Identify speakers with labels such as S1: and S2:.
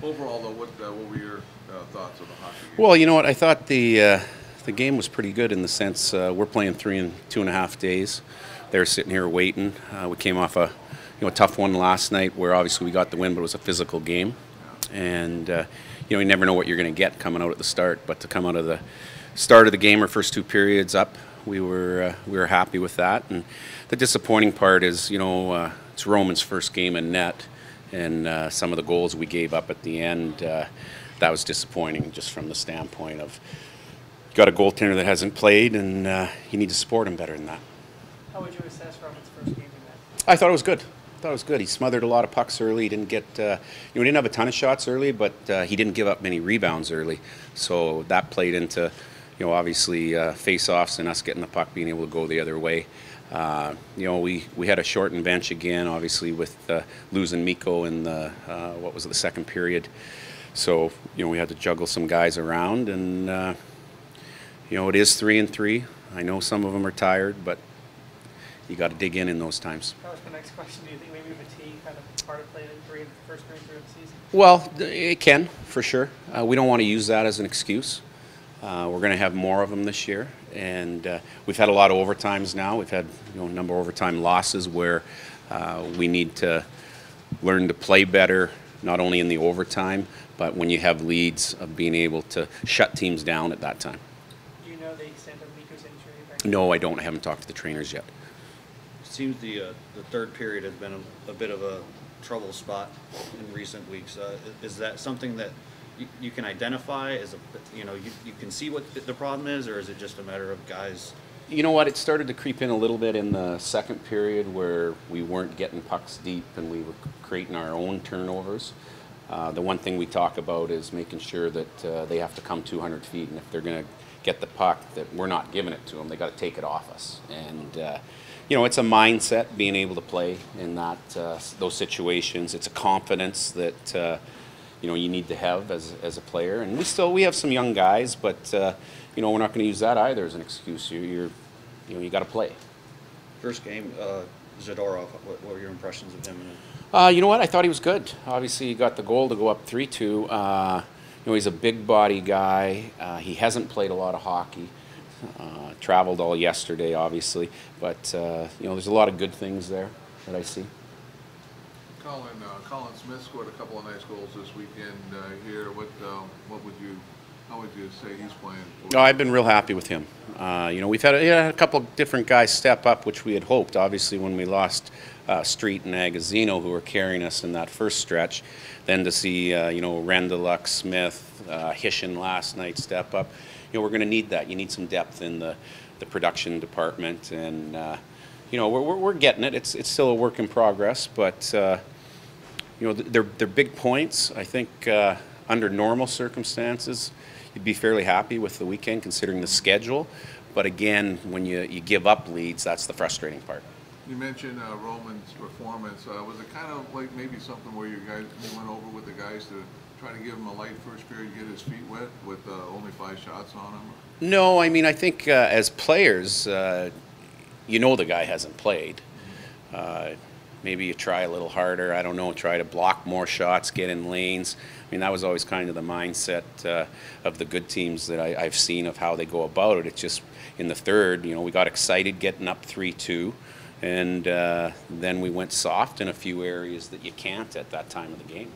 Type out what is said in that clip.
S1: Overall, though, what were your thoughts of the hockey game?
S2: Well, you know what? I thought the game was pretty good in the sense we're playing 3.5 days. They're sitting here waiting. We came off a tough one last night where obviously we got the win, but it was a physical game. And you never know what you're going to get coming out at the start. But to come out of the start of the game, our first 2 periods up, we were happy with that. And the disappointing part is, it's Roman's first game in net, and some of the goals we gave up at the end, that was disappointing just from the standpoint of you got a goaltender that hasn't played, and you need to support him better than that.
S3: How would you assess Roman's first game in net?
S2: I thought it was good. He smothered a lot of pucks early. He didn't get, we didn't have a ton of shots early, but he didn't give up many rebounds early. So that played into, obviously face-offs and us getting the puck, being able to go the other way. We had a shortened bench again, obviously with losing Mikko in the the second period. So we had to juggle some guys around, and it is 3-3. I know some of them are tired, but you got to dig in those times.
S3: That was my next question. Do you think maybe fatigue had a part of playing in first 3 through the season?
S2: Well, it can, for sure. We don't want to use that as an excuse. We're going to have more of them this year, and we've had a lot of overtimes now. We've had a number of overtime losses where we need to learn to play better, not only in the overtime, but when you have leads of being able to shut teams down at that time.
S3: Do you know the extent of Mikko's injury?
S2: No, I don't. I haven't talked to the trainers yet.
S4: Seems the third period has been a bit of a trouble spot in recent weeks. Is that something that you can identify as you can see what the problem is, or is it just a matter of guys?
S2: You know what? It started to creep in a little bit in the second period where we weren't getting pucks deep and we were creating our own turnovers. The one thing we talk about is making sure that they have to come 200 feet, and if they're going to get the puck, that we're not giving it to them. They got to take it off us, and it's a mindset being able to play in those situations. It's a confidence that you need to have as a player, and we have some young guys, but we're not going to use that either as an excuse. You got to play.
S4: First game, Zadorov. What were your impressions of him?
S2: You know what? I thought he was good. Obviously, he got the goal to go up 3-2. He's a big body guy. He hasn't played a lot of hockey. Traveled all yesterday, obviously, but there's a lot of good things there that I see.
S1: Colin Smith scored a couple of nice goals this weekend here. How would you say he's playing?
S2: Oh, I've been real happy with him. We've had a couple of different guys step up, which we had hoped. Obviously, when we lost Street and Agazino, who were carrying us in that first stretch, then to see Rendeluk, Smith, Hishin last night step up. We're going to need that. You need some depth in the production department, and we're getting it. It's still a work in progress, but they're big points. I think under normal circumstances, you'd be fairly happy with the weekend considering the schedule. But again, when you give up leads, that's the frustrating part.
S1: You mentioned Roman's performance. Was it kind of like maybe something where you went over with the guys to try to give him a light first period, get his feet wet with only 5 shots on him?
S2: No, I mean, I think as players, the guy hasn't played. Maybe you try a little harder. I don't know, try to block more shots, get in lanes. I mean, that was always kind of the mindset of the good teams that I've seen of how they go about it. It's just in the third, we got excited getting up 3-2. And then we went soft in a few areas that you can't at that time of the game.